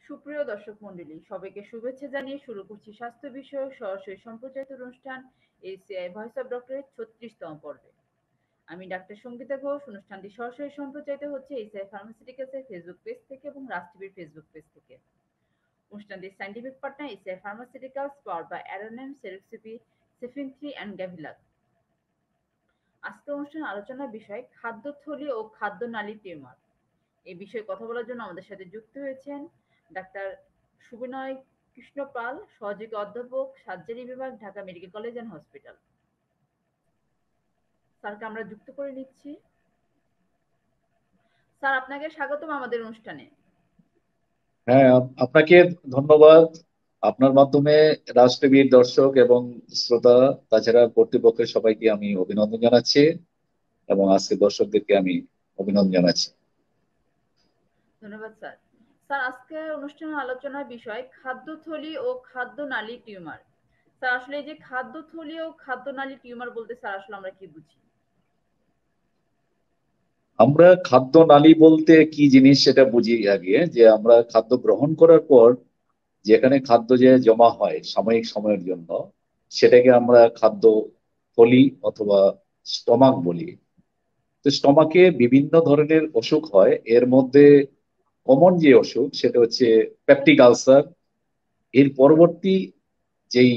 সুপ্রিয় দর্শক মণ্ডলী, সবাইকে শুভেচ্ছা জানিয়ে শুরু করছি স্বাস্থ্য বিষয়ক সরাসরি সম্প্রচারিত অনুষ্ঠান এসিআই ভয়েস অব ডক্টরের 36তম পর্বে। আমি ডাক্তার সঙ্গীতা ঘোষ। অনুষ্ঠানটি সরাসরি সম্প্রচারিত হচ্ছে এসিআই ফার্মাসিউটিক্যালসের ফেসবুক পেজ থেকে এবং রাজ টিভির ফেসবুক পেজ থেকে। অনুষ্ঠানটির scientific partner ACI pharmaceuticals, power by অ্যারোনিম, সেরেক্সিপি, সেফিন-3 অ্যান্ড গ্যাভিলাক। আজকে অনুষ্ঠান আলোচনার বিষয় খাদ্যথলি ও খাদ্যনালী টিউমার। এই বিষয়ে কথা বলার জন্য আমাদের সাথে যুক্ত হয়েছেন ডাক্তার সুবিনয় কৃষ্ণ পাল, সহযোগী অধ্যাপক, সার্জারি বিভাগ, Dhaka medical college and hospital. স্যারকে আমরা যুক্ত করে নিচ্ছি। স্যার, আপনাকে স্বাগতম আমাদের অনুষ্ঠানে। হ্যাঁ, আপনাকে ধন্যবাদ। আপনার মাধ্যমে রাজ টিভির দর্শক এবং শ্রোতা, তাছাড়া কর্তৃপক্ষের সবাইকে আমি অভিনন্দন জানাচ্ছি এবং আজকে দর্শকদেরকে আমি অভিনন্দন জানাচ্ছি। ধন্যবাদ স্যার। স্যার, আজকে অনুষ্ঠানের আলোচনার বিষয় খাদ্যথলি ও খাদ্যনালী টিউমার। স্যার, আসলে এই যে খাদ্যথলি ও খাদ্যনালী টিউমার বলতে স্যার আসলে আমরা কি বুঝি? আমরা খাদ্য নালী বলতে কি জিনিস সেটা বুঝি আগে, যে আমরা খাদ্য গ্রহণ করার পর যেখানে খাদ্য যে জমা হয় সাময়িক সময়ের জন্য, সেটাকে আমরা খাদ্য থলি অথবা স্টমাক বলি। তো স্টমাকে বিভিন্ন ধরনের অসুখ হয়, এর মধ্যে কমন যে অসুখ সেটা হচ্ছে পেপটিক আলসার। এর পরবর্তী যেই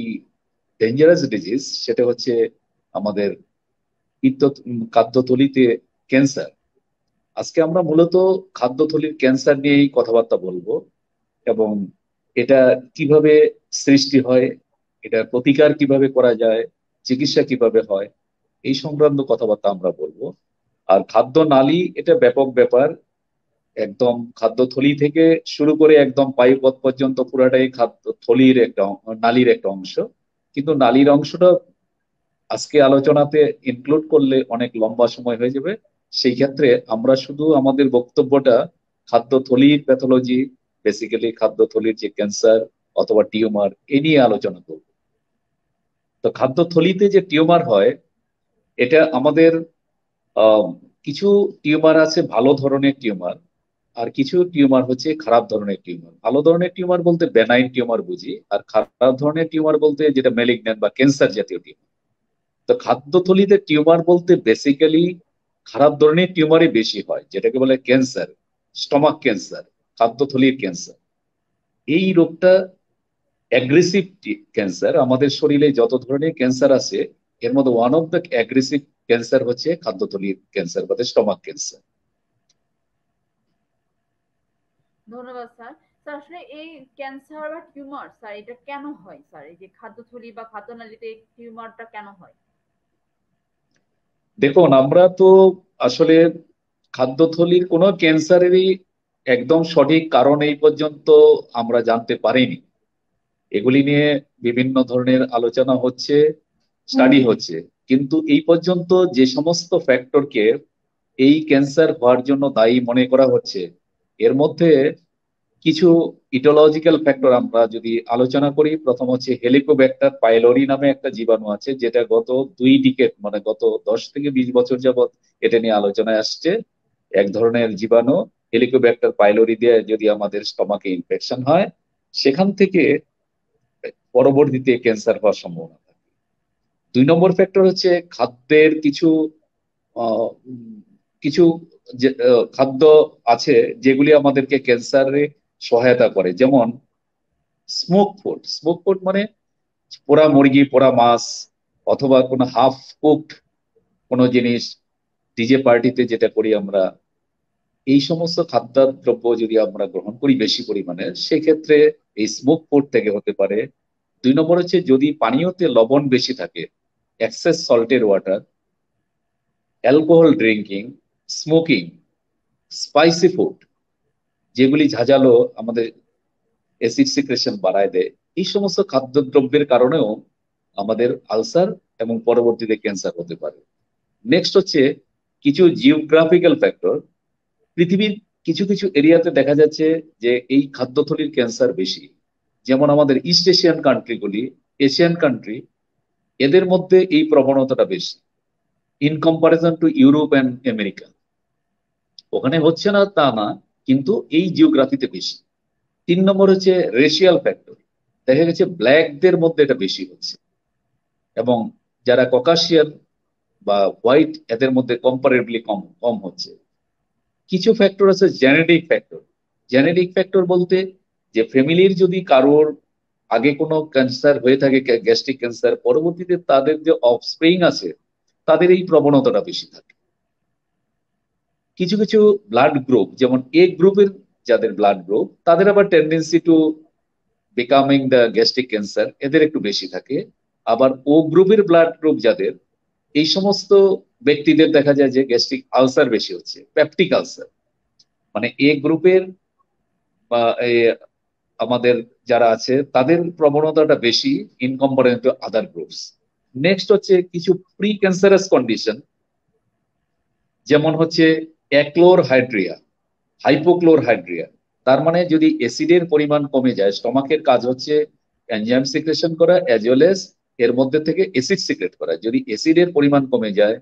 ডেঞ্জারাস ডিজিজ সেটা হচ্ছে আমাদের পিত্ত খাদ্যথলিতে ক্যান্সার। আজকে আমরা মূলত খাদ্যথলির ক্যান্সার নিয়েই কথাবার্তা বলবো এবং এটা কিভাবে সৃষ্টি হয়, এটা প্রতিকার কিভাবে করা যায়, চিকিৎসা কিভাবে হয়, এই সংক্রান্ত কথাবার্তা আমরা বলবো। আর খাদ্য নালী এটা ব্যাপক ব্যাপার। একদম খাদ্যথলি থেকে শুরু করে একদম পায়ুপথ পর্যন্ত পুরাটাই খাদ্য থলির একটা নালীর একটা অংশ। কিন্তু নালীর অংশটা আজকে আলোচনাতে ইনক্লুড করলে অনেক লম্বা সময় হয়ে যাবে। সেই ক্ষেত্রে আমরা শুধু আমাদের বক্তব্যটা খাদ্যথলির প্যাথোলজি, বেসিক্যালি খাদ্যথলির যে ক্যান্সার অথবা টিউমার, এ নিয়ে আলোচনা করব। তো খাদ্যথলিতে যে টিউমার হয়, এটা আমাদের আহ, কিছু টিউমার আছে ভালো ধরনের টিউমার, আর কিছু টিউমার হচ্ছে খারাপ ধরনের টিউমার। ভালো ধরনের টিউমার বলতে বেনাইন টিউমার বুঝি, আর খারাপ ধরনের টিউমার বলতে যেটা ম্যালিগন্যান্ট বা ক্যান্সার জাতীয় টিউমার। তো খাদ্যথলিতে টিউমার বলতে বেসিক্যালি খারাপ ধরনের টিউমারই বেশি হয়, যেটাকে বলে ক্যান্সার, স্টমাক ক্যান্সার, খাদ্যথলির ক্যান্সার। এই রোগটা অ্যাগ্রেসিভ ক্যান্সার। আমাদের শরীরে যত ধরনের ক্যান্সার আছে এর মধ্যে one of the aggressive cancer হচ্ছে খাদ্যথলির ক্যান্সার বা স্টমাক ক্যান্সার। ধন্যবাদ স্যার। স্যার, আসলে এই ক্যান্সার বা টিউমার স্যার এটা কেন হয় স্যার? এই যে খাদ্যথলি বা খাদ্যনালীতে এই টিউমারটা কেন হয়? দেখুন, আমরা তো আসলে খাদ্যথলির কোনো ক্যান্সারেরই একদম সঠিক কারণ এই পর্যন্ত আমরা জানতে পারিনি। এগুলি নিয়ে বিভিন্ন ধরনের আলোচনা হচ্ছে, স্টাডি হচ্ছে, কিন্তু এই পর্যন্ত যে সমস্ত ফ্যাক্টরকে এই ক্যান্সার হওয়ার জন্য দায়ী মনে করা হচ্ছে, এর মধ্যে কিছু ইটোলজিক্যাল ফ্যাক্টর আমরা যদি আলোচনা করি। প্রথম হচ্ছে হেলিকোব্যাক্টার পাইলোরি নামে একটা জীবাণু আছে, যেটা গত 2 ডিকেড মানে গত 10 থেকে 20 বছর যাবত এটা নিয়ে আলোচনায় আসছে। এক ধরনের জীবাণু হেলিকোব্যাক্টার পাইলোরি দিয়ে যদি আমাদের স্টমাকে ইনফেকশন হয়, সেখান থেকে পরবর্তীতে ক্যান্সার হওয়ার সম্ভাবনা থাকে। 2 নম্বর ফ্যাক্টর হচ্ছে খাদ্যের কিছু আহ, উম, কিছু খাদ্য আছে যেগুলি আমাদেরকে ক্যান্সারে সহায়তা করে, যেমন স্মোক ফুড। স্মোক ফুড মানে পোড়া মুরগি, পোড়া মাছ, অথবা কোনো হাফ কুকড কোনো জিনিস, ডিজে পার্টিতে যেটা করি আমরা, এই সমস্ত খাদ্যদ্রব্য যদি আমরা গ্রহণ করি বেশি পরিমাণে, সেক্ষেত্রে এই স্মোক ফুড থেকে হতে পারে। 2 নম্বর হচ্ছে যদি পানীয়তে লবণ বেশি থাকে, এক্সেস সল্টের water, alcohol drinking, smoking, spicy food, যেগুলি ঝাঁঝালো, আমাদের অ্যাসিড সিক্রেশন বাড়ায় দেয়, এই সমস্ত খাদ্যদ্রব্যের কারণেও আমাদের আলসার এবং পরবর্তীতে ক্যান্সার হতে পারে। নেক্সট হচ্ছে কিছু জিওগ্রাফিক্যাল ফ্যাক্টর। পৃথিবীর কিছু কিছু এরিয়াতে দেখা যাচ্ছে যে এই খাদ্যথলির ক্যান্সার বেশি, যেমন আমাদের ইস্ট এশিয়ান কান্ট্রিগুলি, এশিয়ান কান্ট্রি, এদের মধ্যে এই প্রবণতাটা বেশি in comparison to Europe and America. ওখানে হচ্ছে না তা না, কিন্তু এই জিওগ্রাফিতে বেশি। 3 নম্বর হচ্ছে রেশিয়াল ফ্যাক্টর। দেখা গেছে ব্ল্যাকদের মধ্যে এটা বেশি হচ্ছে, এবং যারা ককাশিয়ান বা হোয়াইট এদের মধ্যে কম্পারেবলি কম কম হচ্ছে। কিছু ফ্যাক্টর আছে জেনেটিক ফ্যাক্টর। জেনেটিক ফ্যাক্টর বলতে যে ফ্যামিলির যদি কারোর আগে কোনো ক্যান্সার হয়ে থাকে, গ্যাস্ট্রিক ক্যান্সার, পরবর্তীতে তাদের যে অফস্প্রিং আছে তাদের এই প্রবণতাটা বেশি থাকে। কিছু কিছু ব্লাড গ্রুপ, যেমন এ গ্রুপের যাদের ব্লাড গ্রুপ, তাদের আবার tendency to becoming the gastric cancer এদের একটু বেশি থাকে। আবার ও গ্রুপের ব্লাড গ্রুপ যাদের, এই সমস্ত ব্যক্তিদের দেখা যায় যে গ্যাস্ট্রিক আলসার বেশি হচ্ছে, পেপটিক আলসার। মানে এ গ্রুপের বা আমাদের যারা আছে তাদের প্রবণতাটা বেশি in comparative to other groups. Next হচ্ছে কিছু প্রি ক্যান্সারাস কন্ডিশন, যেমন হচ্ছে অ্যাক্লোরহাইড্রিয়া, হাইপোক্লোরহাইড্রিয়া। তার মানে যদি অ্যাসিডের পরিমাণ কমে যায়, স্টমাকের কাজ হচ্ছে এনজাইম সিক্রেশন করা অ্যাজ ওয়েল এজ এর মধ্যে থেকে অ্যাসিড সিক্রেট করা। যদি অ্যাসিডের পরিমাণ কমে যায়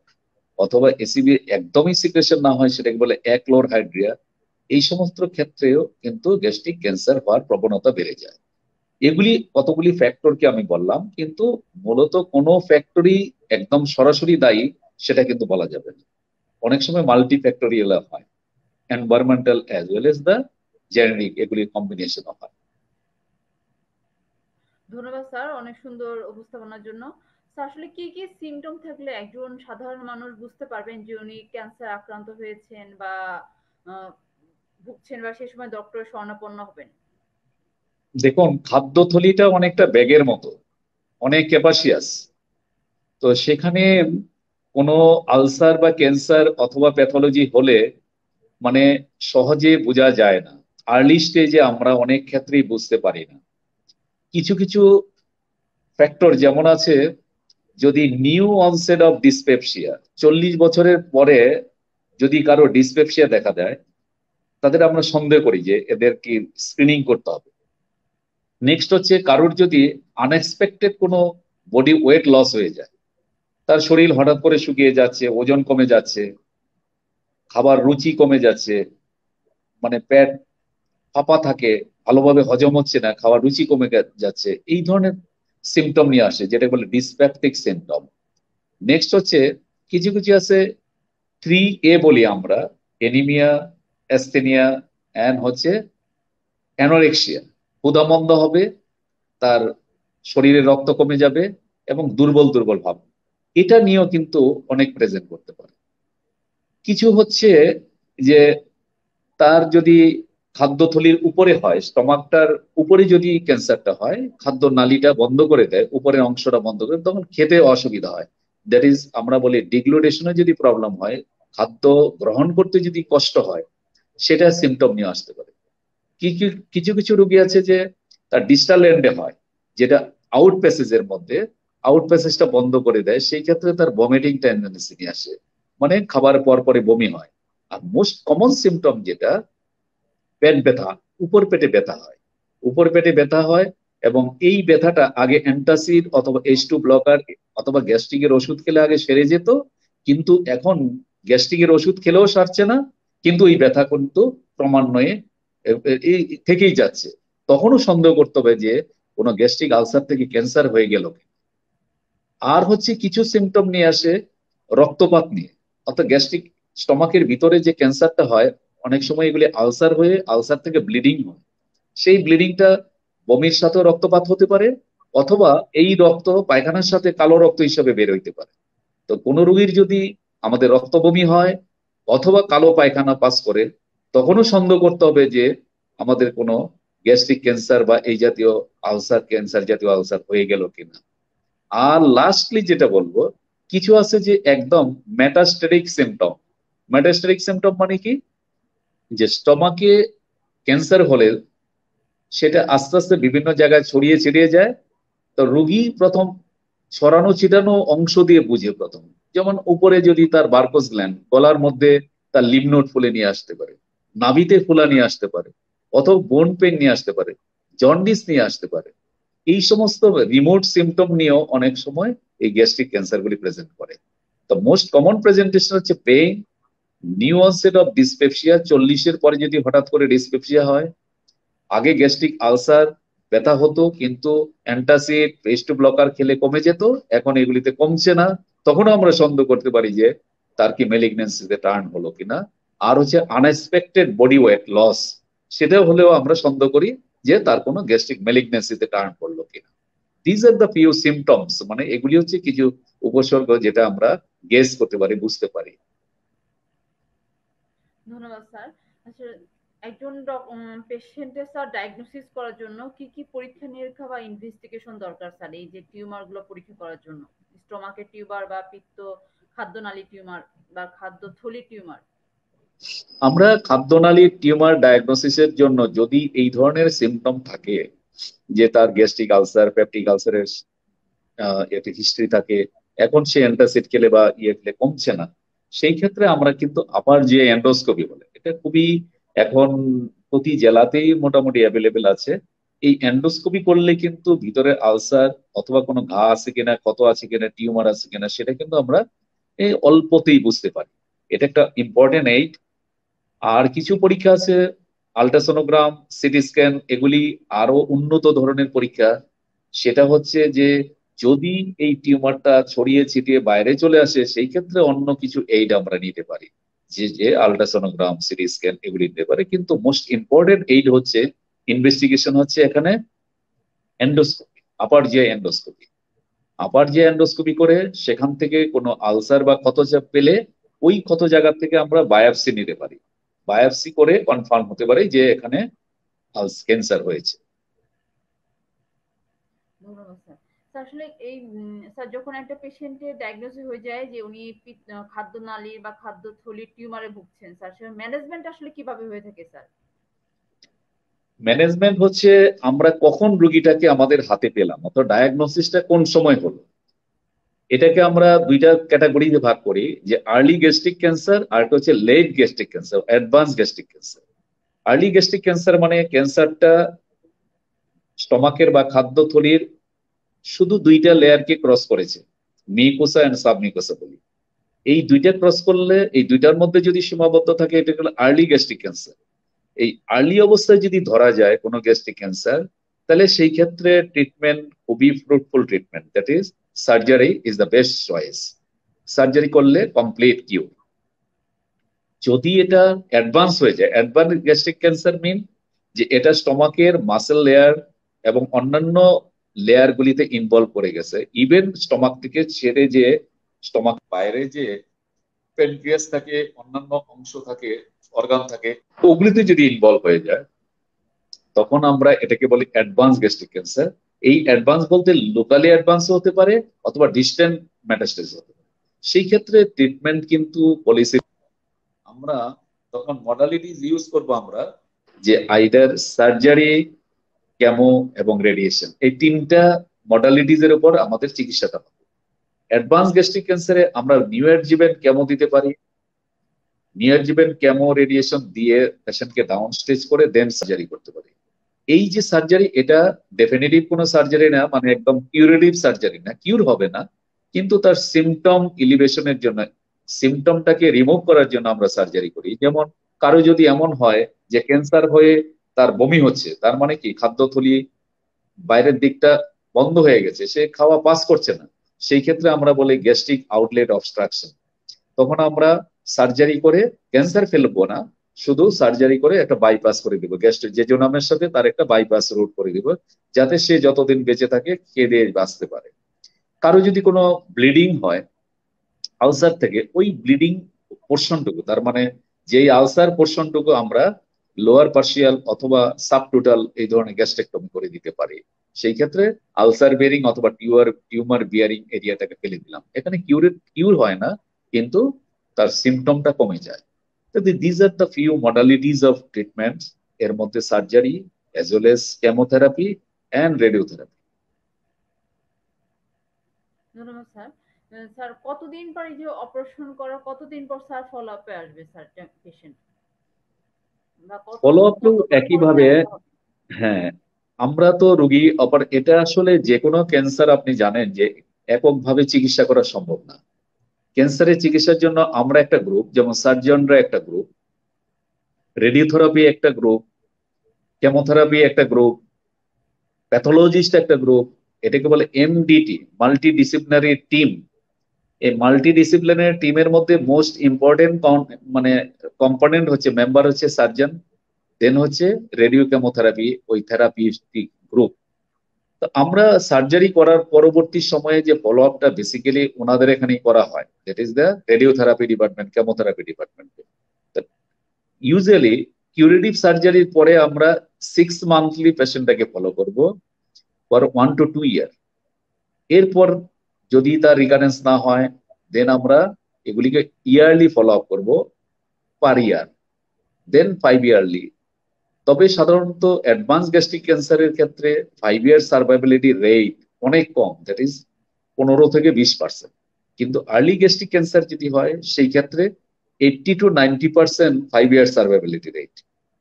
অথবা অ্যাসিড একদমই সিক্রেশন না হয়, সেটাকে বলে অ্যাক্লোরহাইড্রিয়া। এই সমস্ত ক্ষেত্রেও কিন্তু গ্যাস্ট্রিক ক্যান্সার হওয়ার প্রবণতা বেড়ে যায়। এগুলি কতগুলি ফ্যাক্টরকে আমি বললাম, কিন্তু মূলত কোনো ফ্যাক্টরই একদম সরাসরি দায়ী সেটা কিন্তু বলা যাবে না। অনেক সময় মাল্টি ফ্যাক্টরিয়াল হয়, environmental as well as the genetic, এগুলির কম্বিনেশন হয়। ধন্যবাদ স্যার অনেক সুন্দর উপস্থাপনার জন্য। স্যার আসলে কি কি সিমটম থাকলে একজন সাধারণ মানুষ বুঝতে পারবেন যে উনি ক্যান্সার আক্রান্ত হয়েছেন বা আহ, ভুগছেন বা সেই সময় ডক্টরের শরণাপন্ন হবেন? দেখুন, খাদ্যথলিটা অনেকটা ব্যাগের মতো, অনেক ক্যাপাসিয়াস। তো সেখানে কোনো আলসার বা ক্যান্সার অথবা প্যাথোলজি হলে মানে সহজে বোঝা যায় না। আর্লি স্টেজে আমরা অনেক ক্ষেত্রেই বুঝতে পারি না। কিছু কিছু ফ্যাক্টর যেমন আছে, যদি নিউ অনসেট অফ ডিসপেপসিয়া, 40 বছরের পরে যদি কারো ডিসপেপসিয়া দেখা দেয়, তাদের আমরা সন্দেহ করি যে এদের কি স্ক্রিনিং করতে হবে। নেক্সট হচ্ছে কারোর যদি আনএক্সপেক্টেড কোনো বডি ওয়েট লস হয়ে যায়, তার শরীর হঠাৎ করে শুকিয়ে যাচ্ছে, ওজন কমে যাচ্ছে, খাবার রুচি কমে যাচ্ছে, মানে পেট ফাঁপা থাকে, ভালোভাবে হজম হচ্ছে না, খাওয়ার রুচি কমে যাচ্ছে, এই ধরনের সিমটম নিয়ে আসে, যেটা বলে ডিসপেপটিক সিমটম। নেক্সট হচ্ছে কিছু কিছু আছে 3A বলি আমরা, এনিমিয়া, অ্যাস্থেনিয়া, অ্যান্ড হচ্ছে অ্যানোরেক্সিয়া। ক্ষুধামন্দ হবে, তার শরীরে রক্ত কমে যাবে এবং দুর্বল দুর্বল ভাব। এটা নিয়েও কিন্তু অনেক প্রেজেন্ট করতে পারে। কিছু হচ্ছে যে তার যদি খাদ্যথলির উপরে হয়, স্টমাকটার উপরে যদি ক্যান্সারটা হয়, খাদ্য নালীটা বন্ধ করে দেয়, উপরের অংশটা বন্ধ করে, তখন খেতে অসুবিধা হয়। দ্যাট ইজ আমরা বলি ডিগ্লোডেশনে যদি প্রবলেম হয়, খাদ্য গ্রহণ করতে যদি কষ্ট হয়, সেটা সিমটম নিয়ে আসতে পারে। কিছু কিছু কিছু রোগী আছে যে তার ডিস্টাল এন্ডে হয়, যেটা আউট প্যাসেজের মধ্যে, আউট প্যাসেজটা বন্ধ করে দেয়, সেই ক্ষেত্রে তার ভমিটিং টেন্ডেন্সি নিয়ে আসে, মানে খাবার পর পরে বমি হয়। আর মোস্ট কমন সিমটম যেটা, পেট ব্যথা, উপর পেটে ব্যথা হয়, উপর পেটে ব্যথা হয়। এবং এই ব্যথাটা আগে অ্যান্টাসিড অথবা H2 ব্লকার অথবা গ্যাস্ট্রিকের ওষুধ খেলে আগে সেরে যেত, কিন্তু এখন গ্যাস্ট্রিকের ওষুধ খেলেও সারছে না, কিন্তু এই ব্যথা কিন্তু ক্রমান্বয়ে এই থেকেই যাচ্ছে। তখনও সন্দেহ করতে হবে যে কোনো গ্যাস্ট্রিক আলসার থেকে ক্যান্সার হয়ে গেল। আর হচ্ছে কিছু সিমটম নিয়ে আসে রক্তপাত নিয়ে, অর্থাৎ গ্যাস্ট্রিক স্টমাকের ভিতরে যে ক্যান্সারটা হয়, অনেক সময় এগুলি আলসার হয়ে আলসার থেকে ব্লিডিং হয়। সেই ব্লিডিংটা বমির সাথেও রক্তপাত হতে পারে, অথবা এই রক্ত পায়খানার সাথে কালো রক্ত হিসেবে বের হইতে পারে। তো কোনো রোগীর যদি আমাদের রক্ত বমি হয় অথবা কালো পায়খানা পাস করে, তখনও সন্দেহ করতে হবে যে আমাদের কোনো গ্যাস্ট্রিক ক্যান্সার বা এই জাতীয় আলসার, ক্যান্সার জাতীয় আলসার হয়ে গেল কিনা। আর লাস্টলি যেটা বলবো, কিছু আছে যে একদম মেটাস্টেটিক সিমটম। মেটাস্টেটিক সিমটম মানে কি, যে স্টমাকে ক্যান্সার হলে সেটা আস্তে আস্তে বিভিন্ন জায়গায় ছড়িয়ে ছিটিয়ে যায়। তো রুগী প্রথম ছড়ানো ছিটানো অংশ দিয়ে বুঝে প্রথম, যেমন উপরে যদি তার বারকোজ গ্ল্যান্ড, গলার মধ্যে তার লিম্ফ নোড ফুলে নিয়ে আসতে পারে, নাভিতে ফুলা নিয়ে আসতে পারে, অথবা বোন পেন নিয়ে আসতে পারে, জন্ডিস নিয়ে আসতে পারে। এই সমস্ত রিমোট সিমটম নিয়েও অনেক সময় এই গ্যাস্ট্রিক ক্যান্সার গুলি প্রেজেন্ট করে। তো মোস্ট কমন প্রেজেন্টেশন হচ্ছে pain, new onset of dyspepsia, 40-এর পরে যদি হঠাৎ করে ডিসপেপসিয়া হয়, আগে গ্যাস্ট্রিক আলসার ব্যথা হতো, কিন্তু অ্যান্টাসিড পেস্ট ব্লকার খেলে কমে যেত, এখন এগুলিতে কমছে না। তখনও আমরা সন্দেহ করতে পারি যে তার কি মেলিগন্যান্সিতে টার্ন হলো কিনা। আর হচ্ছে আনএক্সপেক্টেড বডি ওয়েট লস, সেটা হলেও আমরা সন্দেহ করি যে তার কোনো গ্যাস্ট্রিক মেলিগন্যান্সিতে টার্ন করলো কিনা। These are the few symptoms, মানে এগুলি হচ্ছে কিছু উপসর্গ যেটা আমরা গেস করতে পারি, বুঝতে পারি। ধন্যবাদ স্যার। আচ্ছা, একজন পেশেন্টের স্যার ডায়াগনোসিস করার জন্য কি কি পরীক্ষা নিরীক্ষা বা ইনভেস্টিগেশন দরকার স্যার, এই যে টিউমার গুলো পরীক্ষা করার জন্য? স্টোমাকের টিউমার বা পিত্ত খাদ্যনালী টিউমার বা খাদ্যথলি টিউমার। আমরা খাদ্যনালীর টিউমার ডায়াগনোসিসের জন্য যদি এই ধরনের সিমটম থাকে, যে তার গ্যাস্ট্রিক আলসার, পেপটিক আলসারের একটা হিস্ট্রি থাকে, এখন সে অ্যান্টাসিড খেলে বা ইয়ে খেলে কমছে না, সেই ক্ষেত্রে আমরা কিন্তু আবার যে এন্ডোস্কোপি বলে, এটা খুবই এখন প্রতি জেলাতেই মোটামুটি অ্যাভেলেবেল আছে। এই এন্ডোস্কোপি করলে কিন্তু ভিতরে আলসার অথবা কোনো ঘা আছে কিনা, ক্ষত আছে কিনা, টিউমার আছে কিনা, সেটা কিন্তু আমরা এই অল্পতেই বুঝতে পারি। এটা একটা ইম্পর্টেন্ট এইড। আর কিছু পরীক্ষা আছে, আল্ট্রাসোনোগ্রাম, সিটি স্ক্যান, এগুলি আরো উন্নত ধরনের পরীক্ষা। সেটা হচ্ছে যে যদি এই টিউমারটা ছড়িয়ে ছিটিয়ে বাইরে চলে আসে, সেই ক্ষেত্রে অন্য কিছু এইড আমরা নিতে পারি, যে যে আল্ট্রাসোনোগ্রাম, সিটি স্ক্যান এগুলি নিতে পারে। কিন্তু মোস্ট ইম্পর্টেন্ট এইড হচ্ছে, ইনভেস্টিগেশন হচ্ছে এখানে এন্ডোস্কোপি, আপার যে এন্ডোস্কোপি। আপার যে এন্ডোস্কোপি করে সেখান থেকে কোনো আলসার বা ক্ষতচাপ পেলে ওই ক্ষত জায়গা থেকে আমরা বায়োপসি নিতে পারি। বায়োপসি করে কনফার্ম হতে পারে যে এখানে ক্যান্সার হয়েছে। ধন্যবাদ স্যার। স্যার আসলে এই স্যার যখন একটা পেশেন্টের ডায়াগনোসিস হয়ে যায় যে উনি খাদ্যনালী বা খাদ্যথলির টিউমারে ভুগছেন, স্যার সে ম্যানেজমেন্ট আসলে কিভাবে হয়ে থাকে স্যার? ম্যানেজমেন্ট হচ্ছে আমরা কখন রুগীটাকে আমাদের হাতে পেলাম, অর্থাৎ ডায়াগনোসিসটা কোন সময় হলো। এটাকে আমরা দুইটা ক্যাটাগরিতে ভাগ করি, যে আর্লি গ্যাস্ট্রিক ক্যান্সার আর একটা হচ্ছে late gastric cancer, advance gastric cancer. Early gastric cancer মানে ক্যান্সারটা স্টমাকের বা খাদ্যথলির শুধু দুইটা লেয়ারকে ক্রস করেছে, মিউকোসা এন্ড সাবমিউকোসা বলি। এই দুইটা ক্রস করলে, এই দুইটার মধ্যে যদি সীমাবদ্ধ থাকে, এটা হলো আর্লি গ্যাস্ট্রিক ক্যান্সার। এই আর্লি অবস্থায় যদি ধরা যায় কোনো গ্যাস্ট্রিক ক্যান্সার, তাহলে সেই ক্ষেত্রে ট্রিটমেন্ট খুবই fruitful treatment, that is surgery is the best choice. Surgery করলে কমপ্লিট কিউর। যদি এটা অ্যাডভান্স হয়ে যায়, অ্যাডভান্স গ্যাস্ট্রিক ক্যান্সার মিন যে এটা স্টমাকের মাসেল লেয়ার এবং অন্যান্য লেয়ার গুলিতে ইনভলভ করে গেছে, ইভেন স্টমাক থেকে ছেড়ে যে স্টমাক বাইরে যে প্যানক্রিয়াস থাকে, অন্যান্য অংশ থাকে, অর্গান থাকে, ওগুলিতে যদি ইনভলভ হয়ে যায়, তখন আমরা এটাকে বলি অ্যাডভান্স গ্যাস্ট্রিক ক্যান্সার। এই অ্যাডভান্স বলতে লোকালি অ্যাডভান্স হতে পারে অথবা ডিস্টেন্ট মেটাস্টেস হতে পারে। সেই ক্ষেত্রে ট্রিটমেন্ট কিন্তু পলিসি আমরা তখন মডালিটিস ইউজ করব আমরা, যে আইদার সার্জারি, কেমো এবং রেডিয়েশন, এই তিনটা মডালিটিস এর উপর আমাদের চিকিৎসাটা হবে। অ্যাডভান্স গ্যাস্ট্রিক ক্যান্সারে আমরা নিউ অ্যাডজুভেন্ট কেমো দিতে পারি, নিউ অ্যাডজুভেন্ট কেমো রেডিয়েশন দিয়ে পেশেন্টকে ডাউন স্টেজ করে দেন সার্জারি করতে পারি। এই যে সার্জারি, এটা ডেফিনেটিভ কোনো সার্জারি না, মানে একদম কিউরেটিভ সার্জারি না, কিউর হবে না, কিন্তু তার সিমটম ইলিভেশনের জন্য, সিমটমটাকে রিমুভ করার জন্য আমরা সার্জারি করি। যেমন কারো যদি এমন হয় যে ক্যান্সার হয়ে তার বমি হচ্ছে, তার মানে কি খাদ্যথলি বাইরের দিকটা বন্ধ হয়ে গেছে, সে খাওয়া পাস করছে না, সেই ক্ষেত্রে আমরা বলি গ্যাস্ট্রিক আউটলেট অবস্ট্রাকশন। তখন আমরা সার্জারি করে ক্যান্সার ফেলবো না, শুধু সার্জারি করে একটা বাইপাস করে দিব, গ্যাস্ট্রিক যে জোনামের সাথে তার একটা বাইপাস রুট করে দিব, যাতে সে যতদিন বেঁচে থাকে খেয়ে দিয়ে বাঁচতে পারে। কারো যদি কোনো ব্লিডিং হয় আলসার থেকে, ওই ব্লিডিং পোর্শনটুকু, তার মানে যেই আলসার পোর্শনটুকু আমরা লোয়ার পার্শিয়াল অথবা সাবটোটাল এই ধরনের গ্যাস্ট্রেক্টমি করে দিতে পারি। সেই ক্ষেত্রে আলসার বিয়ারিং অথবা টিউমার বিয়ারিং এরিয়াটাকে ফেলে দিলাম, এখানে কিউর হয় না, কিন্তু তার সিমটমটা কমে যায়। তো these are the few modalities of treatment, এর মধ্যে surgery as well as chemotherapy and radiotherapy. ধন্যবাদ স্যার। স্যার কতদিন পর এই যে অপারেশন করার কতদিন পর স্যার ফলো আপে আসবে স্যার পেশেন্ট, বা কত ফলো আপ কতবার পর একইভাবে। দেখা হবে? হ্যাঁ, আমরা তো রোগী এটা আসলে যে কোনো ক্যান্সার আপনি জানেন যে এককভাবে চিকিৎসা করা সম্ভব না। ক্যান্সারের চিকিৎসার জন্য আমরা একটা গ্রুপ, যেমন সার্জনরা একটা গ্রুপ, রেডিওথেরাপি একটা গ্রুপ, কেমোথেরাপি একটা গ্রুপ, প্যাথোলজিস্ট একটা গ্রুপ, এটাকে বলে এমডিটি, মাল্টি ডিসিপ্লিনারি টিম। এই মাল্টি ডিসিপ্লিনারি টিমের মধ্যে মোস্ট ইম্পর্টেন্ট মানে কম্পোনেন্ট হচ্ছে, মেম্বার হচ্ছে সার্জন, দেন হচ্ছে রেডিও কেমোথেরাপি, ওই থেরাপিস্টিক গ্রুপ। তো আমরা সার্জারি করার পরবর্তী সময়ে যে ফলো আপটা বেসিক্যালি ওনাদের এখানেই করা হয়, that is the radiotherapy department, chemotherapy department. Usually curative সার্জারির পরে আমরা 6 মান্থলি পেশেন্টটাকে ফলো করব ফর 1 to 2 ইয়ার। এরপর যদি তার রিকারেন্স না হয়, দেন আমরা এগুলিকে ইয়ারলি ফলো আপ করবো, পার ইয়ার, দেন 5 ইয়ারলি। তবে সাধারণত অ্যাডভান্স গ্যাস্ট্রিক ক্যান্সারের ক্ষেত্রে 5 ইয়ার সার্ভাইবিলিটি রেট অনেক কম, দ্যাট ইজ 15 থেকে 20%। কিন্তু আর্লি গ্যাস্ট্রিক ক্যান্সার যদি হয় সেই ক্ষেত্রে 80 to 90% 5 ইয়ার সার্ভাইবিলিটি রেট।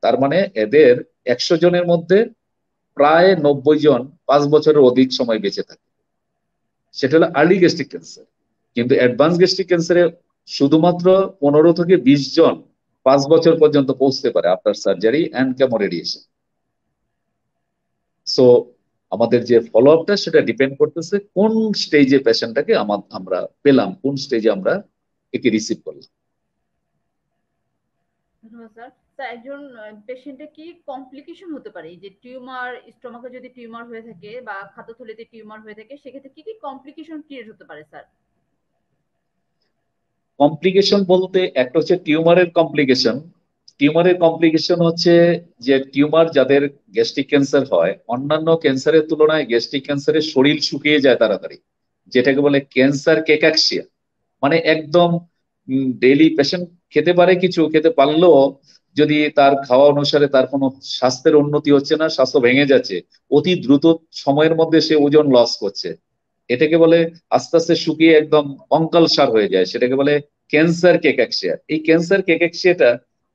তার মানে এদের 100 জনের মধ্যে প্রায় 90 জন 5 বছরের অধিক সময় বেঁচে থাকে। সেটা হলো আর্লি গ্যাস্ট্রিক ক্যান্সার। কিন্তু অ্যাডভান্স গ্যাস্ট্রিক ক্যান্সারে শুধুমাত্র 15 থেকে 20 জন 5 বছর পর্যন্ত পৌঁছতে পারে after surgery and chemo radiation. So আমাদের যে ফলো আপটা সেটা ডিপেন্ড করতেছে কোন স্টেজে পেশেন্টটাকে আমরা পেলাম, কোন স্টেজে আমরা একে রিসিভ করলাম। ধন্যবাদ স্যার। স্যার, একজন পেশেন্টের কি কমপ্লিকেশন হতে পারে? এই যে টিউমার, স্টোমাকে যদি টিউমার হয়ে থাকে বা খাদ্যথলিতে টিউমার হয়ে থাকে, সেক্ষেত্রে কি কি কমপ্লিকেশন ক্রিয়েট হতে পারে স্যার? কমপ্লিকেশন বলতে একটা হচ্ছে টিউমারের কমপ্লিকেশন। টিউমারের কমপ্লিকেশন হচ্ছে যে টিউমার যাদের গ্যাস্ট্রিক ক্যান্সার হয়, অন্যান্য ক্যান্সারের তুলনায় গ্যাস্ট্রিক ক্যান্সারের শরীর শুকিয়ে যায় তাড়াতাড়ি, যেটাকে বলে ক্যান্সার কেকাক্সিয়া। মানে একদম ডেইলি পেশেন্ট খেতে পারে, কিছু খেতে পারলেও যদি তার খাওয়া অনুসারে তার কোনো স্বাস্থ্যের উন্নতি হচ্ছে না, স্বাস্থ্য ভেঙে যাচ্ছে, অতি দ্রুত সময়ের মধ্যে সে ওজন লস করছে, এটাকে বলে আস্তে আস্তে শুকিয়ে একদম কঙ্কালসার হয়ে যায়, সেটাকে বলে ক্যান্সার কেকাক্সিয়া। এই ক্যান্সার কেকাক্সিয়াটা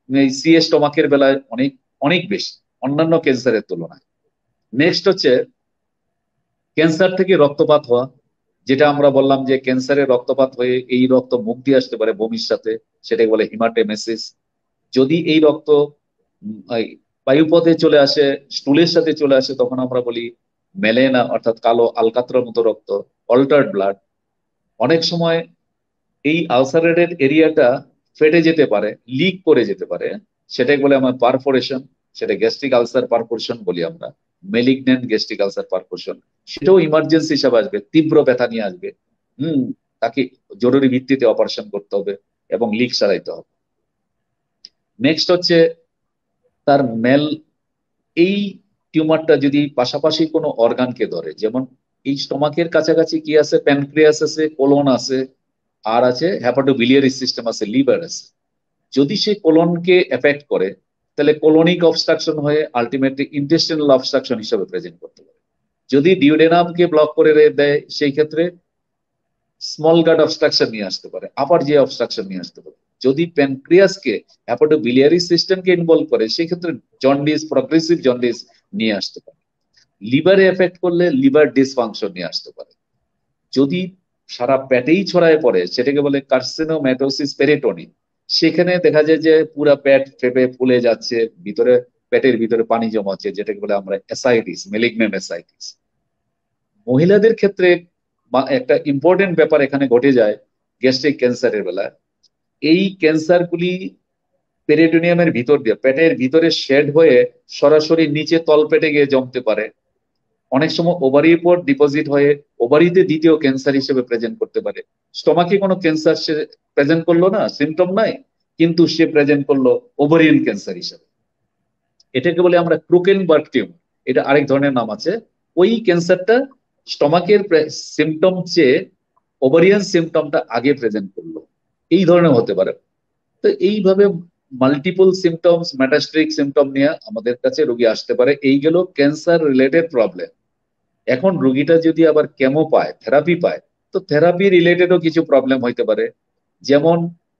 এই সিএস স্টমাকের বেলায় অনেক অনেক বেশি অন্যান্য ক্যান্সারের তুলনায়। নেক্সট হচ্ছে ক্যান্সার থেকে রক্তপাত হওয়া, যেটা আমরা বললাম যে ক্যান্সারের রক্তপাত হয়ে এই রক্ত মুখ দিয়ে আসতে পারে বমির সাথে, সেটাকে বলে হিমাটেমেসিস। যদি এই রক্ত এই বায়ুপথে চলে আসে, স্টুলের সাথে চলে আসে, তখন আমরা বলি মেলেনা, অর্থাৎ কালো আলকাতরার মতো রক্ত, অল্টার্ড ব্লাড। অনেক সময় এই আলসারেটেড এরিয়াটা ফেটে যেতে পারে, লিক করে যেতে পারে, সেটাকে বলে আমার পারফোরেশন, সেটা গ্যাস্ট্রিক আলসার পারফোরেশন বলি আমরা, মেলিগন্যান্ট গ্যাস্ট্রিক আলসার পারফোরেশন। সেটাও ইমার্জেন্সি হিসাবে আসবে, তীব্র ব্যথা নিয়ে আসবে। হুম, তাকে জরুরি ভিত্তিতে অপারেশন করতে হবে এবং লিক সারাইতে হবে। নেক্সট হচ্ছে তার মেল, এই টিউমারটা যদি পাশাপাশি কোনো অর্গানকে ধরে, যেমন এই স্টমাকের কাছাকাছি কি আছে, প্যানক্রিয়াস আছে, কোলন আছে, আর আছে হ্যাপাটোবিলিয়ারি সিস্টেম আছে, লিভার আছে। যদি সে কোলনকে এফেক্ট করে, তাহলে কোলনিক অবস্ট্রাকশন হয়ে আলটিমেটলি ইন্টেস্টিনাল অবস্ট্রাকশন হিসেবে প্রেজেন্ট করতে পারে। যদি ডিউডেনামকে ব্লক করে দেয়, সেই ক্ষেত্রে স্মল গাট অবস্ট্রাকশন নিয়ে আসতে পারে, আপার যে অবস্ট্রাকশন নিয়ে আসতে পারে। যদি প্যানক্রিয়াসকে, হ্যাপাটোবিলিয়ারি সিস্টেমকে ইনভলভ করে, সেই ক্ষেত্রে জন্ডিস, প্রগ্রেসিভ জন্ডিস নিয়ে আসতে পারে। লিভারে এফেক্ট করলে লিভার ডিসফাংশন নিয়ে আসতে পারে। যদি সারা পেটেই ছড়ায় পড়ে, সেটাকে বলে কার্সিনোম্যাটোসিস পেরিটোনিয়াম। সেখানে দেখা যায় যে পুরা পেট ফেপে ফুলে যাচ্ছে, ভিতরে পেটের ভিতরে পানি জমাচ্ছে, যেটাকে বলে আমরা অ্যাসাইটিস, মেলিগন্যান্ট অ্যাসাইটিস। মহিলাদের ক্ষেত্রে একটা ইম্পর্টেন্ট ব্যাপার এখানে ঘটে যায় গ্যাস্ট্রিক ক্যান্সারের বেলা। এই ক্যান্সারগুলি পেরিটোনিয়ামের ভিতর দিয়ে, পেটের ভিতরে শেড হয়ে সরাসরি নিচে তলপেটে গিয়ে জমতে পারে। অনেক সময় ওভারির উপর ডিপোজিট হয়ে ওভারিতে দ্বিতীয় ক্যান্সার হিসেবে প্রেজেন্ট করতে পারে। স্টমাকে কোনো ক্যান্সার সে প্রেজেন্ট করলো না, সিমটম নাই, কিন্তু সে প্রেজেন্ট করলো ওভারিয়ান ক্যান্সার হিসেবে। এটাকে বলে আমরা ক্রুকেনবার্গ টিউমার, এটা আরেক ধরনের নাম আছে। ওই ক্যান্সারটা স্টমাকের সিমটম চেয়ে ওভারিয়ান সিমটমটা আগে প্রেজেন্ট করলো, এই ধরনের হতে পারে। তো এইভাবে মাল্টিপল সিমটমস, মেটাস্টেরিক সিমটম নিয়ে আমাদের কাছে রোগী আসতে পারে। এই গেল ক্যান্সার রিলেটেড প্রবলেম। এখন রোগীটা যদি আবার কেমো পায়, থেরাপি পায়, তো থেরাপি রিলেটেডও কিছু প্রবলেম হইতে পারে। যেমন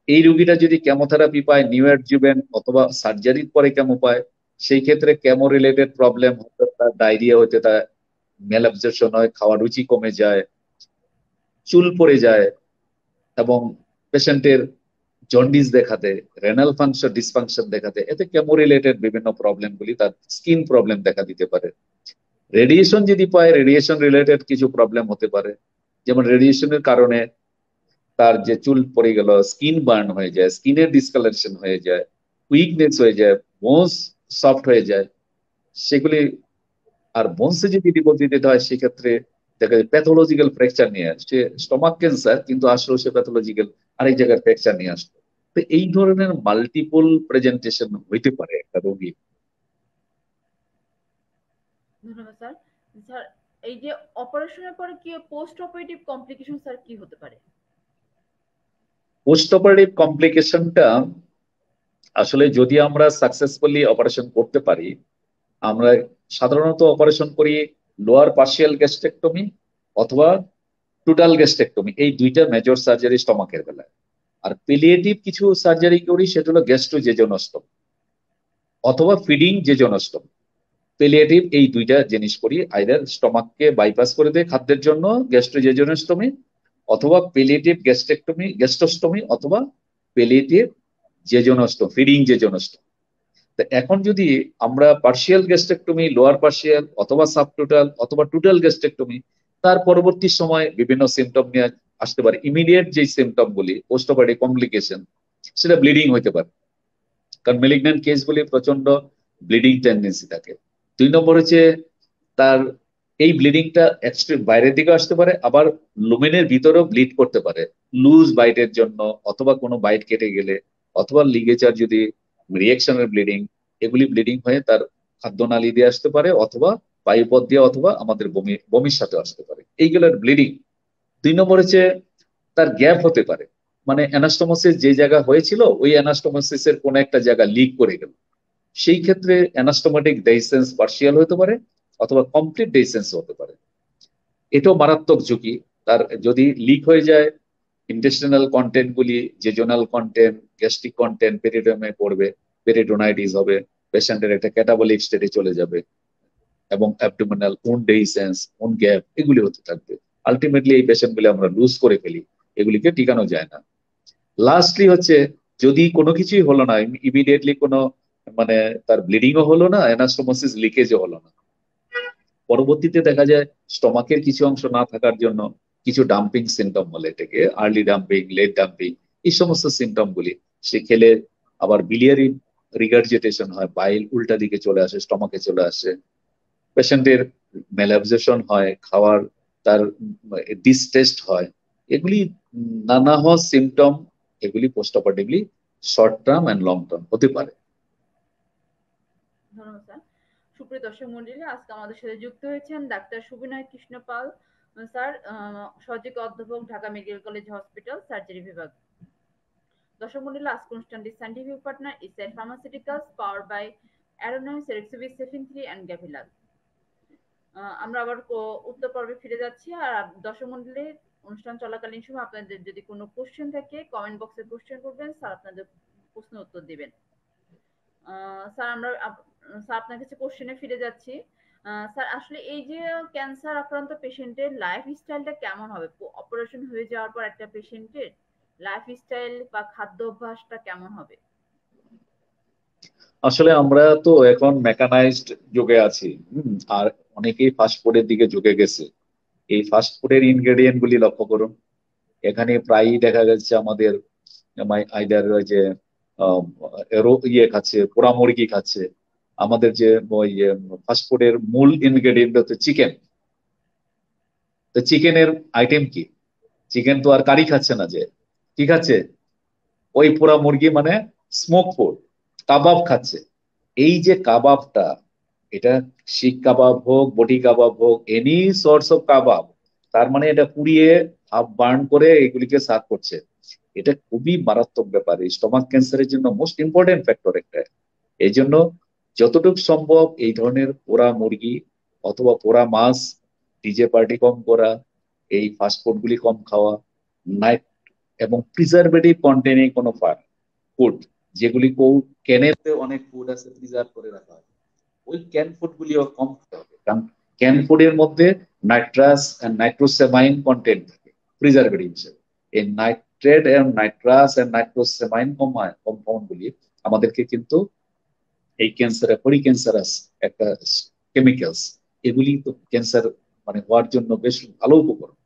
এই রোগীটা যদি কেমোথেরাপি পায়, নিউ অ্যাডজুভেন্ট অথবা সার্জারির পরে কেমো পায়, সেই ক্ষেত্রে কেমো রিলেটেড প্রবলেম হতে, তার ডায়রিয়া হতে, তার মেল অ্যাবজর্পশন হয়, খাওয়ার রুচি কমে যায়, চুল পড়ে যায়, এবং পেশেন্টের জন্ডিস দেখাতে, রেনাল ফাংশন ডিসফাংশন দেখাতে, এতে কেমো রিলেটেড বিভিন্ন প্রবলেমগুলি, তার স্কিন প্রবলেম দেখা দিতে পারে। রেডিয়েশন যদি পায়, রেডিয়েশন রিলেটেড কিছু প্রবলেম হতে পারে, যেমন রেডিয়েশনের কারণে তার যে চুল পড়ে গেল, স্কিন বার্ন হয়ে যায়, স্কিনের ডিসকালারেশন হয়ে যায়, উইকনেস হয়ে যায়, বোনস সফট হয়ে যায়, সেগুলি। আর বোনসে যদি ডিপোজিট দিতে হয়, সেক্ষেত্রে দেখা যায় প্যাথোলজিক্যাল ফ্র্যাকচার নিয়ে আসছে, স্টমাক ক্যান্সার কিন্তু আসলে সে প্যাথোলজিক্যাল আরেক জায়গায় ফ্র্যাকচার নিয়ে আসতো। তো এই ধরনের মাল্টিপল প্রেজেন্টেশন হইতে পারে একটা রোগী। ধন্যবাদ স্যার। স্যার, এই যে অপারেশনের পরে কি পোস্ট অপারেটিভ কমপ্লিকেশন স্যার কি হতে পারে? পোস্ট অপারেটিভ কমপ্লিকেশনটা আসলে যদি আমরা সাকসেসফুলি অপারেশন করতে পারি, আমরা সাধারণত অপারেশন করি লোয়ার পার্শিয়াল গ্যাস্ট্রেক্টমি অথবা টোটাল গ্যাস্ট্রেক্টমি, এই দুইটা মেজর সার্জারি স্টমাকের বেলায়। আর পেলিয়েটিভ কিছু সার্জারি করি, সেটা হলো গ্যাস্ট্রোজেজোনস্টমি অথবা ফিডিং জেজোনস্টমি। পেলিয়েটিভ এই দুইটা জিনিস করি, আইদার স্টমাককে বাইপাস করে দেয় খাদ্যের জন্য, গ্যাস্ট্রোজেজোনস্টমি, অথবা পেলিয়েটিভ গ্যাস্ট্রেক্টমি গ্যাস্ট্রোস্টমি, অথবা পেলিয়েটিভ জেজোনস্টমি ফিডিং জেজোনস্টমি। তো এখন যদি আমরা পার্শিয়াল গ্যাস্ট্রেক্টমি, লোয়ার পার্শিয়াল অথবা সাবটোটাল অথবা টোটাল গ্যাস্ট্রেক্টমি, তার পরবর্তী সময় বিভিন্ন সিমটম নিয়ে আসতে পারে। ইমিডিয়েট যে সিমটম বলি পোস্ট অপারেটিভ কমপ্লিকেশন, সেটা ব্লিডিং হইতে পারে, কারণ মেলিগন্যান্ট কেসগুলি প্রচন্ড ব্লিডিং টেন্ডেন্সি থাকে। 2 নম্বর হচ্ছে তার এই ব্লিডিংটা এক্সট্রিম বাইরের দিকে আসতে পারে, আবার লুমেনের ভিতরেও ব্লিড করতে পারে, লুজ বাইটের জন্য অথবা কোনো বাইট কেটে গেলে, অথবা লিগেচার যদি রিয়েকশনের ব্লিডিং, এগুলি ব্লিডিং হয়ে তার খাদ্যনালী দিয়ে আসতে পারে, অথবা বায়ুপথ দিয়ে, অথবা আমাদের বমির সাথে আসতে পারে, এইগুলোর ব্লিডিং। 2 নম্বর হচ্ছে তার গ্যাপ হতে পারে, মানে অ্যানাস্টোমোসিস যে জায়গা হয়েছিল ওই অ্যানাস্টোমোসিসের কোন একটা জায়গা লিক করে গেল, সেই ক্ষেত্রে অ্যানাস্টোমেটিক ডেইসেন্স পার্শিয়াল হতে পারে অথবা কমপ্লিট ডেইসেন্স হতে পারে। এটাও মারাত্মক ঝুঁকি। তার যদি লিক হয়ে যায়, ইন্টেস্টিনাল কন্টেন্ট গুলি, জেজোনাল কন্টেন্ট, গ্যাস্ট্রিক কন্টেন্ট পেরিটোনিয়ামে পড়বে, পেরিটোনাইটিস হবে, পেশেন্টের একটা ক্যাটাবলিক স্টেটে চলে যাবে, এবং অ্যাবডোমিনাল উন্ড ডেইসেন্স, উন্ড গ্যাপ, এগুলি হতে থাকবে। আলটিমেটলি এই পেশেন্ট গুলি আমরা লুজ করে ফেলি, এগুলিকে টিকানো যায় না। লাস্টলি হচ্ছে যদি কোনো কিছুই হলো না, ইমিডিয়েটলি কোনো মানে তার ব্লিডিংও হলো না, অ্যানাস্টোমোসিস লিকেজও হলো না, পরবর্তীতে দেখা যায় স্টমাকের কিছু অংশ না থাকার জন্য কিছু ডাম্পিং সিমটম বলে এটাকে, আর্লি ডাম্পিং, লেট ডাম্পিং, এই সমস্ত সিমটম গুলি সে খেলে আবার বিলিয়ারি রিগার্জিটেশন হয়, বাইল উল্টা দিকে চলে আসে, স্টমাকে চলে আসে, পেশেন্টের ম্যালঅ্যাবজর্পশন হয়, খাওয়ার তার ডিসটেস্ট হয়, এগুলি নানা হওয়া সিমটম, এগুলি post operatively short term and long term হতে পারে। ধন্যবাদ স্যার। সুপ্রিয় দর্শক মন্ডলী, আজকে আমাদের সাথে যুক্ত হয়েছেন ডাক্তার সুবিনয় কৃষ্ণ পাল স্যার, সহযোগী অধ্যাপক, Dhaka medical college hospital surgery বিভাগ। দর্শক মন্ডলী, আজকে অনুষ্ঠানটি সায়েন্টিফিক পার্টনার ইসরায়েল ফার্মাসিউটিক্যালস, পাওয়ার বাই অ্যারোনয়েস, রেক্সিবি সেফিন 3 অ্যান্ড গ্যাভিলাক। আমরা আবার উত্তর পর্বে ফিরে যাচ্ছি। আর দর্শক মন্ডলী, অনুষ্ঠান চলাকালীন সময় আপনাদের যদি কোনো কোশ্চেন থাকে কমেন্ট বক্সে কোশ্চেন করবেন, স্যার আপনাদের প্রশ্ন উত্তর দিবেন। স্যার আমরা স্যার আপনার কাছে কোশ্চেনে ফিরে যাচ্ছি। স্যার আসলে এই যে ক্যান্সার আক্রান্ত পেশেন্টের লাইফ স্টাইলটা কেমন হবে? অপারেশন হয়ে যাওয়ার পর একটা পেশেন্টের লাইফ স্টাইল বা খাদ্য অভ্যাসটা কেমন হবে? আসলে আমরা তো এখন মেকানাইজড যুগে আছি, আর অনেকেই ফাস্ট ফুডের দিকে ঝুঁকে গেছে। এই ফাস্ট ফুডের ইনগ্রেডিয়েন্ট গুলি লক্ষ্য করুন, এখানে প্রায়ই দেখা যাচ্ছে আমাদের আইদার যে ইয়ে খাচ্ছে, পোড়া মুরগি খাচ্ছে। আমাদের যে ওই ফাস্ট ফুডের মূল ইনগ্রেডিয়েন্ট হচ্ছে চিকেন। তো চিকেনের আইটেম কি? চিকেন তো আর কারি খাচ্ছে না, যে কি খাচ্ছে? ওই পোড়া মুরগি, মানে স্মোক ফুড, কাবাব খাচ্ছে। এই যে কাবাবটা, এটা শিক কাবাব হোক, বটি কাবাব হোক, এনি সোর্স অফ কাবাব, তার মানে এটা পুড়িয়ে হাফ বার্ন করে এগুলিকে সার্ভ করছে। এটা খুবই মারাত্মক ব্যাপার, এই স্টমাক ক্যান্সারের জন্য মোস্ট ইম্পর্টেন্ট ফ্যাক্টর একটা। এই জন্য যতটুকু সম্ভব এই ধরনের পোড়া মুরগি অথবা পোড়া মাছ, ডিজে পার্টি কম করা, এই ফাস্ট ফুড গুলি কম খাওয়া, নাইট এবং প্রিজারভেটিভ কন্টেনিং কোনো ফুড, যেগুলি ক্যানেতে অনেক ফুড আছে প্রিজার্ভ করে রাখা হয়, ওই ক্যান ফুড গুলিও কম খেতে হবে। কারণ ক্যান ফুডের মধ্যে নাইট্রাস এন্ড নাইট্রোসামাইন কন্টেন্ট থাকে প্রিজারভেটিভ হিসেবে। এই নাইট্রেট এবং নাইট্রাস এন্ড নাইট্রোসামাইন কম্পাউন্ড গুলি আমাদেরকে কিন্তু এই ক্যান্সার, পরিক্যান্সারাস একটা কেমিক্যালস, এগুলি তো ক্যান্সার মানে হওয়ার জন্য বেশ ভালো উপকরণ।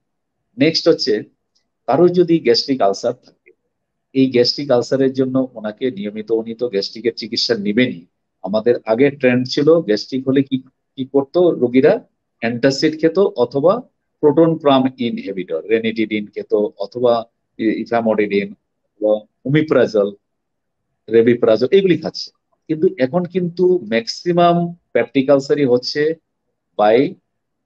নেক্সট হচ্ছে কারোর যদি গ্যাস্ট্রিক আলসার থাকে, এই গ্যাস্ট্রিক আলসারের জন্য ওনাকে নিয়মিত, উনি তো গ্যাস্ট্রিকের চিকিৎসা নেবেনই। আমাদের আগে ট্রেন্ড ছিল গ্যাস্ট্রিক হলে কি কি করতো রোগীরা, অ্যান্টাসিড খেত অথবা প্রোটন পাম্প ইনহিবিটর রেনিটিডিন খেত, অথবা ইফামোডিডিন অথবা ওমিপ্রাজল, রেবিপ্রাজল এগুলি খাচ্ছে। কিন্তু এখন কিন্তু ম্যাক্সিমাম পেপটিক আলসারই হচ্ছে বাই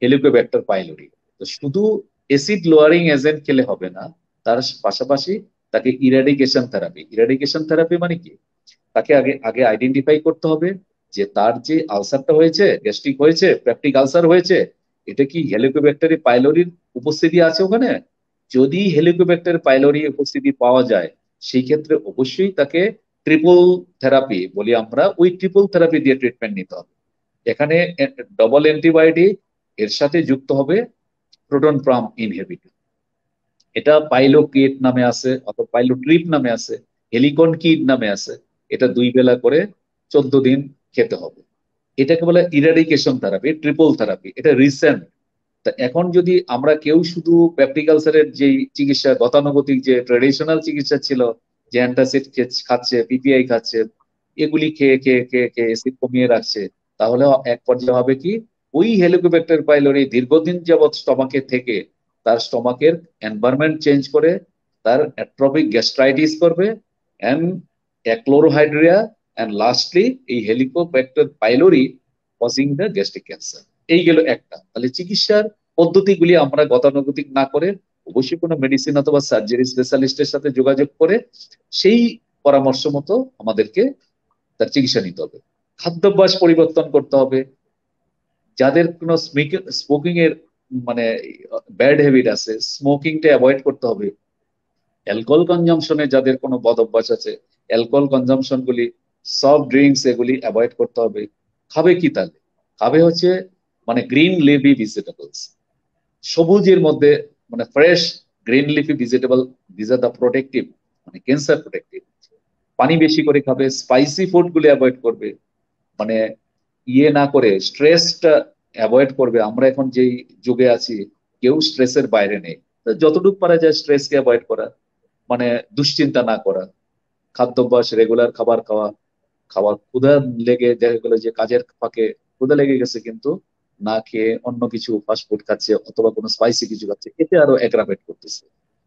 হেলিকোব্যাক্টার পাইলোরি। তো শুধু অ্যাসিড লোয়ারিং এজেন্ট খেলে হবে না, তার পাশাপাশি তাকে ইরাডিকেশন থেরাপি মানে কি, তাকে আগে আগে আইডেন্টিফাই করতে হবে যে তার যে আলসারটা হয়েছে, গ্যাস্ট্রিক হয়েছে, পেপটিক আলসার হয়েছে, এটা কি হেলিকোব্যাক্টারি পাইলোরির উপস্থিতি আছে ওখানে। যদি হেলিকোব্যাক্টার পাইলোরি উপস্থিতি পাওয়া যায়, সেই ক্ষেত্রে অবশ্যই তাকে ট্রিপল থেরাপি বলি আমরা, ওই ট্রিপল থেরাপি দিয়ে ট্রিটমেন্ট নিতে হবে। এখানে ডবল অ্যান্টিবায়োটিক, এর সাথে যুক্ত হবে প্রোটন পাম্প ইনহিবিটর। এটা পাইলোকিট নামে আছে অথবা পাইলোট্রিপ নামে আছে, হেলিকন কিড নামে আছে। এটা 2 বেলা করে 14 দিন খেতে হবে। এটাকে বলে ইরাডিকেশন থেরাপি, ট্রিপল থেরাপি, এটা রিসেন্ট। তা এখন যদি আমরা কেউ শুধু পেপটিক আলসারের যে চিকিৎসা, গতানুগতিক যে ট্রেডিশনাল চিকিৎসা ছিল, যে অ্যান্টাসিড খাচ্ছে, পিপিআই খাচ্ছে, এগুলি খেয়ে খেয়ে খেয়ে খেয়ে অ্যাসিড কমিয়ে রাখছে, তাহলে এক পর্যায়ে হবে কি, ওই হেলিকোব্যাক্টার পাইলোরি দীর্ঘদিন যাবৎ স্টমাকে থেকে তার স্টমাকের এনভায়রনমেন্ট চেঞ্জ করে তার অ্যাট্রপিক গ্যাস্ট্রাইটিস করবে, এন্ড অ্যাক্লোরোহাইড্রিয়া, এন্ড লাস্টলি এই Helicobacter pylori causing the gastric cancer. এই গেল একটা। তাহলে চিকিৎসার পদ্ধতিগুলি আমরা গতানুগতিক না করে অবশ্যই কোনো মেডিসিন অথবা সার্জারি স্পেশালিস্টের সাথে যোগাযোগ করে সেই পরামর্শ মতো আমাদেরকে তার চিকিৎসা নিতে হবে। খাদ্যাভ্যাস পরিবর্তন করতে হবে। যাদের কোনো স্মোকিং এর মানে ব্যাড হ্যাবিট আছে, স্মোকিংটা অ্যাভয়েড করতে হবে। অ্যালকোহল কনজাম্পশনে যাদের কোনো বদ অভ্যাস আছে, অ্যালকোহল কনজাম্পশন গুলি, সফট ড্রিঙ্কস এগুলি অ্যাভয়েড করতে হবে। খাবে কি তাহলে? খাবে হচ্ছে মানে গ্রিন লিফি ভেজিটেবলস, সবুজের মধ্যে মানে fresh green leafy vegetable, this are the protective, মানে ক্যান্সার প্রোটেক্টিভ। পানি বেশি করে খাবে, স্পাইসি ফুড গুলি অ্যাভয়েড করবে, মানে ইয়ে না করে স্ট্রেসটা অ্যাভয়েড করবে। আমরা এখন যেই যুগে আছি, কেউ স্ট্রেসের বাইরে নেই। তো যতটুকু পারা যায় স্ট্রেসকে অ্যাভয়েড করা, মানে দুশ্চিন্তা না করা, খাদ্যাভ্যাস রেগুলার খাবার খাওয়া, খাওয়ার ক্ষুধা লেগে দেখা গেলো যে কাজের ফাঁকে ক্ষুধা লেগে গেছে কিন্তু না খেয়ে অন্য কিছু ফাস্টফুড খাচ্ছে অথবা কোনো স্পাইসি কিছু খাচ্ছে, এতে আরো এগ্রাভেট করতেছে।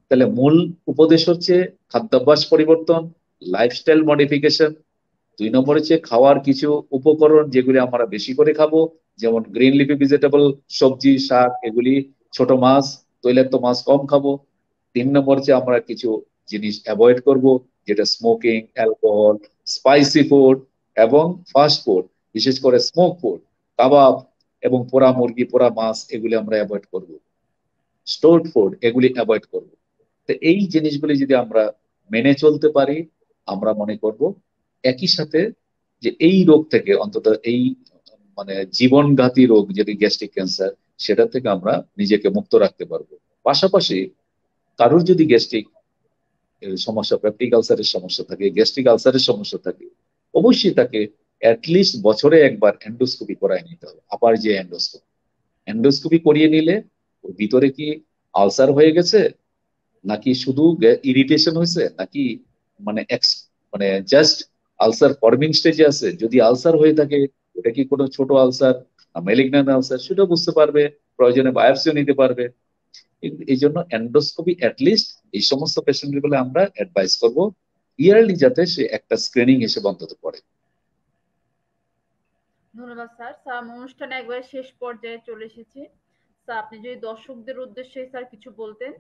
তাহলে মূল উপদেশ হচ্ছে খাদ্যাভ্যাস পরিবর্তন, লাইফস্টাইল মডিফিকেশন। 2 নম্বর হচ্ছে খাওয়ার কিছু উপকরণ যেগুলি আমরা বেশি করে খাবো, যেমন গ্রিন লিফি ভেজিটেবল, সবজি শাক এগুলি, ছোট মাছ, তৈলাক্ত মাছ কম খাবো। 3 নম্বর হচ্ছে আমরা কিছু জিনিস অ্যাভয়েড করব, যেটা স্মোকিং, অ্যালকোহল, স্পাইসি ফুড এবং ফাস্ট ফুড, বিশেষ করে স্মোক ফুড, কাবাব এবং পোড়া মুরগি, পোড়া মাছ এগুলি আমরা অ্যাভয়েড করব। স্টোরড ফুড এগুলি অ্যাভয়েড করব। তো এই জিনিসগুলি যদি আমরা মেনে চলতে পারি, আমরা মনে করব একই সাথে যে এই রোগ থেকে অন্তত এই মানে জীবনঘাতী রোগ যেটি গ্যাস্ট্রিক ক্যান্সার, সেটা থেকে আমরা নিজেকে মুক্ত রাখতে পারবো। পাশাপাশি কারোর যদি গ্যাস্ট্রিক সমস্যা, পেপটিক আলসারের সমস্যা থাকে, গ্যাস্ট্রিক আলসারের সমস্যা থাকে, অবশ্যই তাকে অ্যাটলিস্ট বছরে একবার এন্ডোস্কোপি করায় নিতে হবে। আবার যে এন্ডোস্কোপি করিয়ে নিলে ওর ভিতরে কি আলসার হয়ে গেছে, নাকি শুধু ইরিটেশন হয়েছে, নাকি মানে মানে জাস্ট আলসার ফর্মিং স্টেজে আছে। যদি আলসার হয়ে থাকে, ওটা কি কোনো ছোট আলসার, মেলিগন্যান্ট আলসার, সেটা বুঝতে পারবে, প্রয়োজনে বায়োপসিও নিতে পারবে। এই জন্য এন্ডোস্কোপি অ্যাটলিস্ট এই সমস্ত পেশেন্ট গুলো আমরা অ্যাডভাইস করব ইয়ারলি, যাতে সে একটা স্ক্রিনিং হিসেবে অন্তত পড়ে। ধন্যবাদ স্যার। স্যার অনুষ্ঠানে একবারে শেষ পর্যায়ে চলে এসেছি। স্যার আপনি যদি দর্শকদের উদ্দেশ্যে স্যার কিছু বলতেন,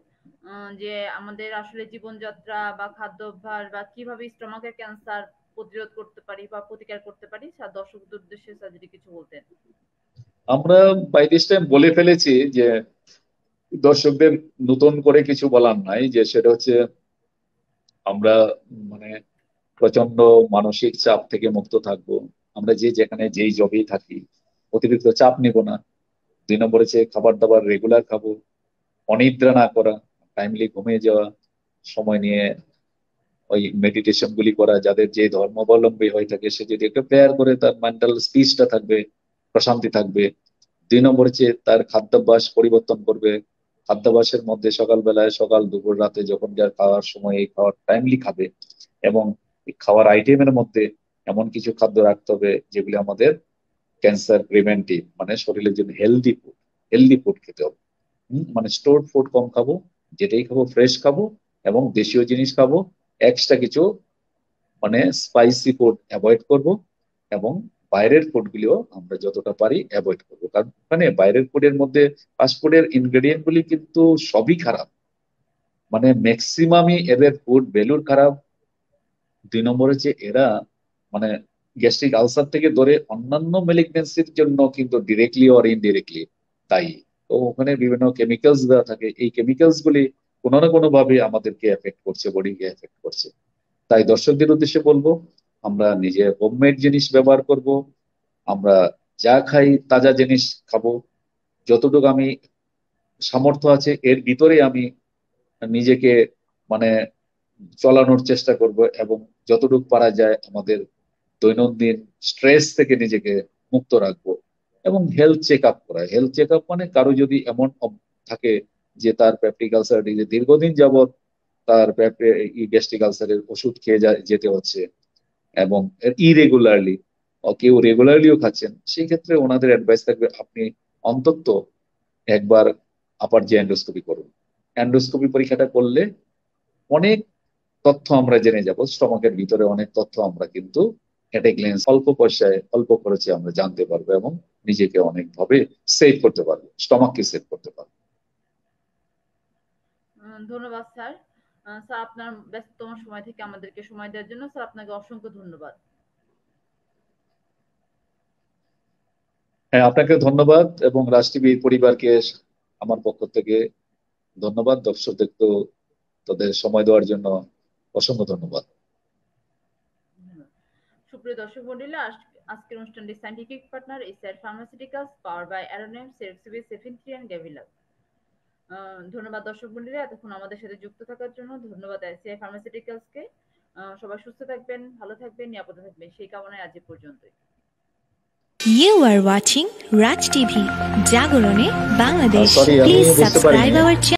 যে আমাদের আসলে জীবনযাত্রা বা খাদ্যাভ্যাস বা কিভাবে স্টোমাকের ক্যান্সার প্রতিরোধ করতে পারি বা প্রতিকার করতে পারি, স্যার দর্শকদের উদ্দেশ্যে স্যার যদি কিছু বলতেন। আমরা বাই দিস টাইম বলে ফেলেছি যে দর্শকদের নতুন করে কিছু বলার নাই, যে সেটা হচ্ছে আমরা মানে প্রচন্ড মানসিক চাপ থেকে মুক্ত থাকবো। আমরা যে যেখানে যেই জবেই থাকি অতিরিক্ত চাপ নিব না। 2 নম্বর হচ্ছে খাবার দাবার রেগুলার খাবো, অনিদ্রা না করা, টাইমলি ঘুমিয়ে যাওয়া, সময় নিয়ে ওই মেডিটেশন গুলি করা, যাদের যে ধর্মাবলম্বী হয়ে থাকে সে যদি একটা প্রেয়ার করে তার মেন্টাল পিসটা থাকবে, প্রশান্তি থাকবে। 2 নম্বর হচ্ছে তার খাদ্যাভ্যাস পরিবর্তন করবে। খাদ্যাভ্যাসের মধ্যে সকালবেলায়, সকাল দুপুর রাতে যখন যার খাওয়ার সময় এই খাওয়ার টাইমলি খাবে, এবং এই খাওয়ার আইটেমের মধ্যে এমন কিছু খাদ্য রাখতে হবে যেগুলি আমাদের ক্যান্সার প্রিভেন্টিভ, মানে শরীরের জন্য হেলদি ফুড খেতে হবে। মানে স্টোরড ফুড কম খাবো, যেটাই খাবো ফ্রেশ খাবো, এবং দেশীয় জিনিস খাবো। এক্সট্রা কিছু মানে স্পাইসি ফুড অ্যাভয়েড করব, এবং বাইরের ফুড গুলিও আমরা যতটা পারি অ্যাভয়েড করবো, কারণ ওখানে বাইরের ফুডের মধ্যে ফাস্ট ফুডের ইনগ্রেডিয়েন্ট গুলি কিন্তু সবই খারাপ, মানে ম্যাক্সিমামই এদের ফুড ভ্যালুর খারাপ। 2 নম্বর হচ্ছে এরা মানে গ্যাস্ট্রিক আলসার থেকে ধরে অন্যান্য মেলিগনেন্সির জন্য কিন্তু ডিরেক্টলি অর ইনডিরেক্টলি দায়ী। তো ওখানে বিভিন্ন কেমিক্যালস দেওয়া থাকে, এই কেমিক্যালস গুলি কোনো না কোনো ভাবে আমাদেরকে এফেক্ট করছে, বডিকে এফেক্ট করছে। তাই দর্শকদের উদ্দেশ্যে বলবো, আমরা নিজে হোমমেড জিনিস ব্যবহার করব, আমরা যা খাই তাজা জিনিস খাবো। যতটুকু আমি সামর্থ্য আছে এর ভিতরে আমি নিজেকে মানে চলানোর চেষ্টা করব, এবং যতটুকু পারা যায় আমাদের দৈনন্দিন স্ট্রেস থেকে নিজেকে মুক্ত রাখবো। এবং হেলথ চেক আপ মানে কারো যদি এমন থাকে যে তার পেপটিক আলসার দীর্ঘদিন যাবত তার গ্যাস্ট্রিক আলসারের ওষুধ খেয়ে যেতে হচ্ছে, এবং ইরেগুলারলি, কেউ রেগুলারলিও খাচ্ছেন, সেই ক্ষেত্রে ওনাদের অ্যাডভাইস থাকবে আপনি অন্তত একবার আপার যে এন্ডোস্কোপি করুন। এন্ডোস্কোপি পরীক্ষাটা করলে অনেক তথ্য আমরা জেনে যাব, স্টমাকের ভিতরে অনেক তথ্য আমরা কিন্তু এট এ গ্লেন্স অল্প পয়সায় অল্প খরচে আমরা জানতে পারবো, এবং নিজেকে অনেকভাবে সেভ করতে পারবো, স্টমাককে সেভ করতে পারবো। ধন্যবাদ স্যার। স্যার আপনার ব্যস্ততম সময় থেকে আমাদেরকে সময় দেওয়ার জন্য স্যার আপনাকে অসংখ্য ধন্যবাদ। হ্যাঁ, আপনাকে ধন্যবাদ, এবং রাজ টিভি পরিবারকে আমার পক্ষ থেকে ধন্যবাদ। দর্শকদের তো তাদের সময় দেওয়ার জন্য অসংখ্য ধন্যবাদ। সুপ্রিয় দর্শক মন্ডলী, আজকের অনুষ্ঠানটি scientific partner SR pharmaceuticals power by অ্যারোনিম সেরেক্সিবি সেফিন 3 এন্ড গেভিলাক। ধন্যবাদ দর্শক মন্ডলী এতক্ষণ আমাদের সাথে যুক্ত থাকার জন্য। ধন্যবাদ এসআর ফার্মাসিউটিক্যালসকে। সবাই সুস্থ থাকবেন, ভালো থাকবেন, নিরাপদে থাকবেন সেই কামনায় আজ পর্যন্তই। You are watching Raj TV, Jagorone, Bangladesh. Sorry, আমি Please বুঝতে পারিনি। subscribe our channel.